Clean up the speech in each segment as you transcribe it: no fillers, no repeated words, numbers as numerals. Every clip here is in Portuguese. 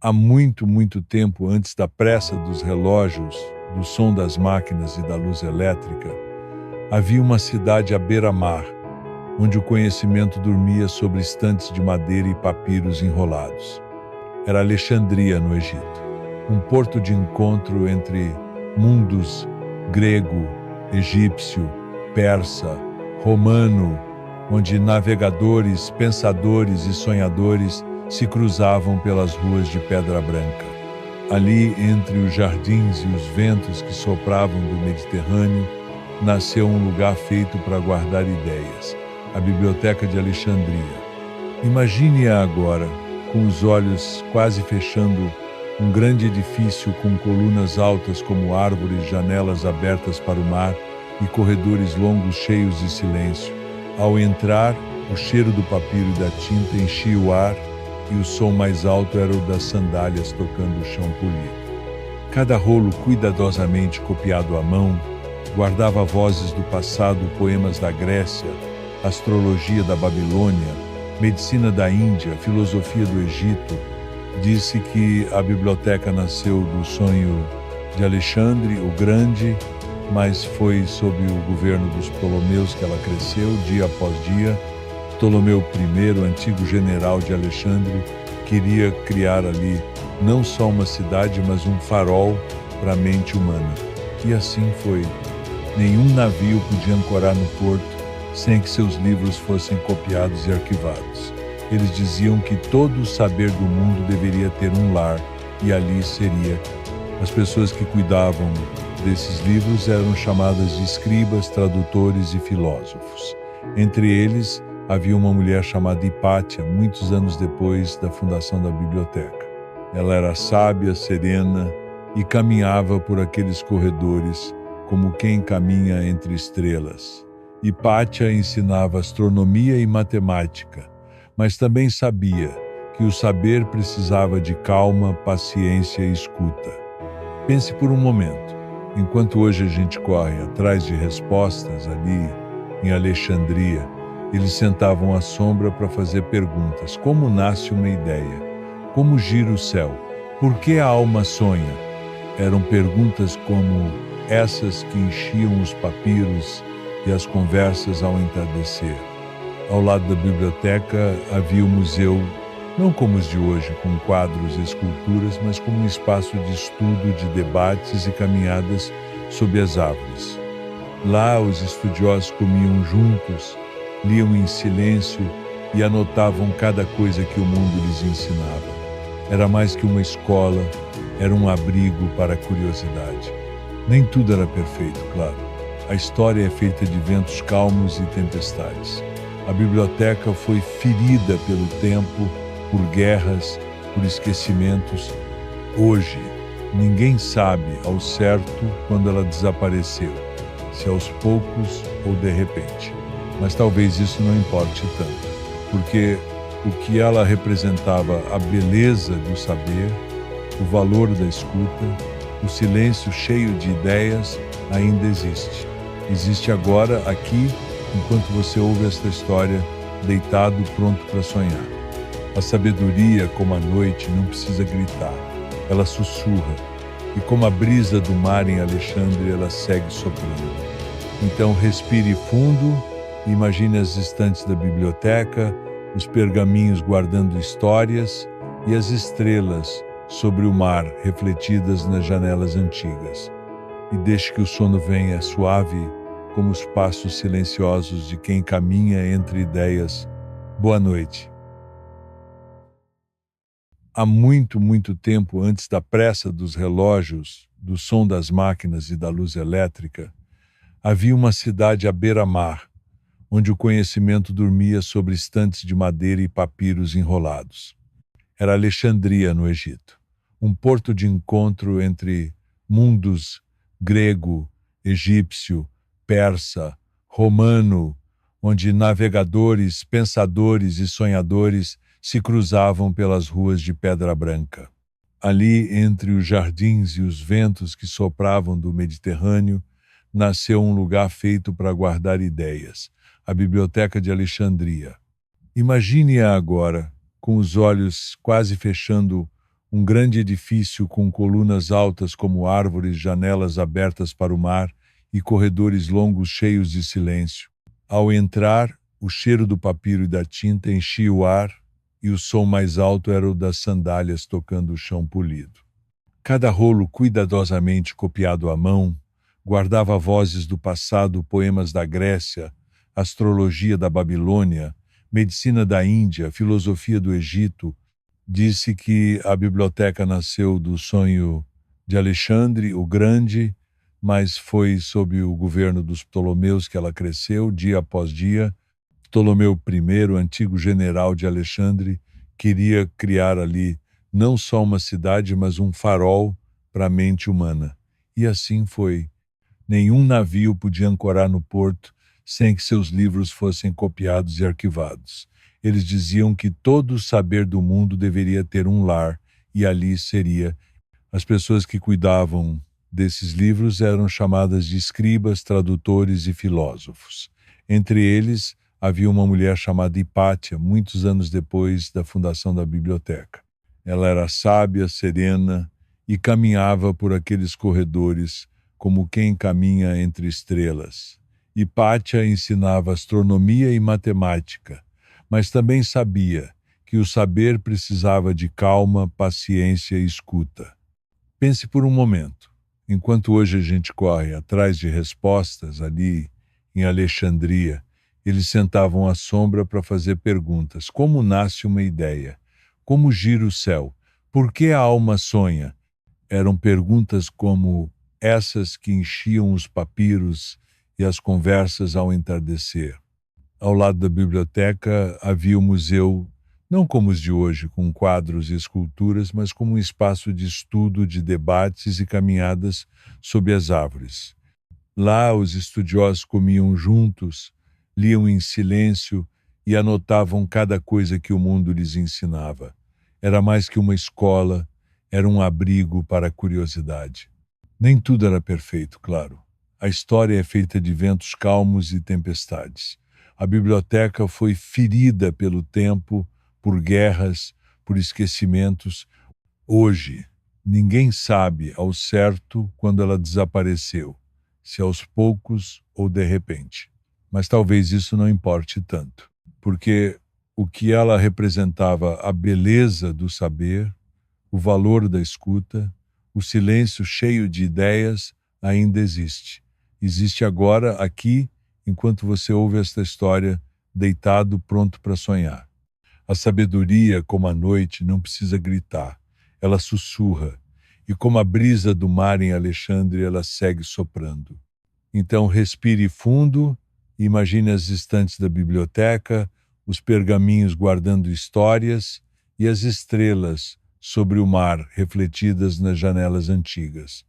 Há muito, muito tempo antes da pressa dos relógios, do som das máquinas e da luz elétrica, havia uma cidade à beira-mar, onde o conhecimento dormia sobre estantes de madeira e papiros enrolados. Era Alexandria, no Egito, um porto de encontro entre mundos grego, egípcio, persa, romano, onde navegadores, pensadores e sonhadores se cruzavam pelas ruas de pedra branca. Ali, entre os jardins e os ventos que sopravam do Mediterrâneo, nasceu um lugar feito para guardar ideias, a Biblioteca de Alexandria. Imagine-a agora, com os olhos quase fechando, um grande edifício com colunas altas como árvores, janelas abertas para o mar e corredores longos cheios de silêncio. Ao entrar, o cheiro do papiro e da tinta enchia o ar e o som mais alto era o das sandálias tocando o chão polido. Cada rolo cuidadosamente copiado à mão guardava vozes do passado, poemas da Grécia, astrologia da Babilônia, medicina da Índia, filosofia do Egito. Disse que a biblioteca nasceu do sonho de Alexandre o Grande, mas foi sob o governo dos Ptolomeus que ela cresceu dia após dia. Ptolomeu I, antigo general de Alexandre, queria criar ali não só uma cidade, mas um farol para a mente humana. E assim foi. Nenhum navio podia ancorar no porto sem que seus livros fossem copiados e arquivados. Eles diziam que todo o saber do mundo deveria ter um lar, e ali seria. As pessoas que cuidavam desses livros eram chamadas de escribas, tradutores e filósofos. Entre eles, havia uma mulher chamada Hipátia, muitos anos depois da fundação da biblioteca. Ela era sábia, serena e caminhava por aqueles corredores como quem caminha entre estrelas. Hipátia ensinava astronomia e matemática, mas também sabia que o saber precisava de calma, paciência e escuta. Pense por um momento, enquanto hoje a gente corre atrás de respostas ali em Alexandria, eles sentavam à sombra para fazer perguntas. Como nasce uma ideia? Como gira o céu? Por que a alma sonha? Eram perguntas como essas que enchiam os papiros e as conversas ao entardecer. Ao lado da biblioteca havia o museu, não como os de hoje, com quadros e esculturas, mas como um espaço de estudo, de debates e caminhadas sob as árvores. Lá os estudiosos comiam juntos, liam em silêncio e anotavam cada coisa que o mundo lhes ensinava. Era mais que uma escola, era um abrigo para a curiosidade. Nem tudo era perfeito, claro. A história é feita de ventos calmos e tempestades. A biblioteca foi ferida pelo tempo, por guerras, por esquecimentos. Hoje, ninguém sabe ao certo quando ela desapareceu, se aos poucos ou de repente. Mas talvez isso não importe tanto, porque o que ela representava, a beleza do saber, o valor da escuta, o silêncio cheio de ideias, ainda existe. Existe agora, aqui, enquanto você ouve esta história, deitado, pronto para sonhar. A sabedoria, como a noite, não precisa gritar. Ela sussurra. E como a brisa do mar em Alexandre, ela segue soprando. Então respire fundo e imagine as estantes da biblioteca, os pergaminhos guardando histórias e as estrelas sobre o mar refletidas nas janelas antigas. E deixe que o sono venha suave, como os passos silenciosos de quem caminha entre ideias. Boa noite. Há muito, muito tempo antes da pressa dos relógios, do som das máquinas e da luz elétrica, havia uma cidade à beira-mar, onde o conhecimento dormia sobre estantes de madeira e papiros enrolados. Era Alexandria, no Egito, um porto de encontro entre mundos grego, egípcio, persa, romano, onde navegadores, pensadores e sonhadores se cruzavam pelas ruas de pedra branca. Ali, entre os jardins e os ventos que sopravam do Mediterrâneo, nasceu um lugar feito para guardar ideias, a Biblioteca de Alexandria. Imagine-a agora, com os olhos quase fechando, Um grande edifício com colunas altas como árvores, janelas abertas para o mar e corredores longos cheios de silêncio. Ao entrar, o cheiro do papiro e da tinta enchia o ar e o som mais alto era o das sandálias tocando o chão polido. Cada rolo cuidadosamente copiado à mão guardava vozes do passado, poemas da Grécia, astrologia da Babilônia, medicina da Índia, filosofia do Egito. Disse que a biblioteca nasceu do sonho de Alexandre o Grande, mas foi sob o governo dos Ptolomeus que ela cresceu, dia após dia. Ptolomeu I, antigo general de Alexandre, queria criar ali não só uma cidade, mas um farol para a mente humana. E assim foi. Nenhum navio podia ancorar no porto sem que seus livros fossem copiados e arquivados. Eles diziam que todo o saber do mundo deveria ter um lar, e ali seria. As pessoas que cuidavam desses livros eram chamadas de escribas, tradutores e filósofos. Entre eles, havia uma mulher chamada Hipátia, muitos anos depois da fundação da biblioteca. Ela era sábia, serena e caminhava por aqueles corredores como quem caminha entre estrelas. Hipátia ensinava astronomia e matemática, mas também sabia que o saber precisava de calma, paciência e escuta. Pense por um momento. Enquanto hoje a gente corre atrás de respostas ali em Alexandria, eles sentavam à sombra para fazer perguntas. Como nasce uma ideia? Como gira o céu? Por que a alma sonha? Eram perguntas como essas que enchiam os papiros e as conversas ao entardecer. Ao lado da biblioteca havia o museu, não como os de hoje, com quadros e esculturas, mas como um espaço de estudo, de debates e caminhadas sob as árvores. Lá os estudiosos comiam juntos, liam em silêncio e anotavam cada coisa que o mundo lhes ensinava. Era mais que uma escola, era um abrigo para a curiosidade. Nem tudo era perfeito, claro. A história é feita de ventos calmos e tempestades. A biblioteca foi ferida pelo tempo, por guerras, por esquecimentos. Hoje, ninguém sabe ao certo quando ela desapareceu, se aos poucos ou de repente. Mas talvez isso não importe tanto, porque o que ela representava, a beleza do saber, o valor da escuta, o silêncio cheio de ideias, ainda existe. Existe agora, aqui, enquanto você ouve esta história, deitado, pronto para sonhar. A sabedoria, como a noite, não precisa gritar. Ela sussurra. E como a brisa do mar em Alexandre, ela segue soprando. Então, respire fundo e imagine as estantes da biblioteca, os pergaminhos guardando histórias e as estrelas sobre o mar refletidas nas janelas antigas.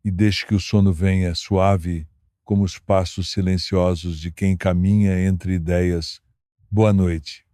E deixe que o sono venha suave, como os passos silenciosos de quem caminha entre ideias. Boa noite.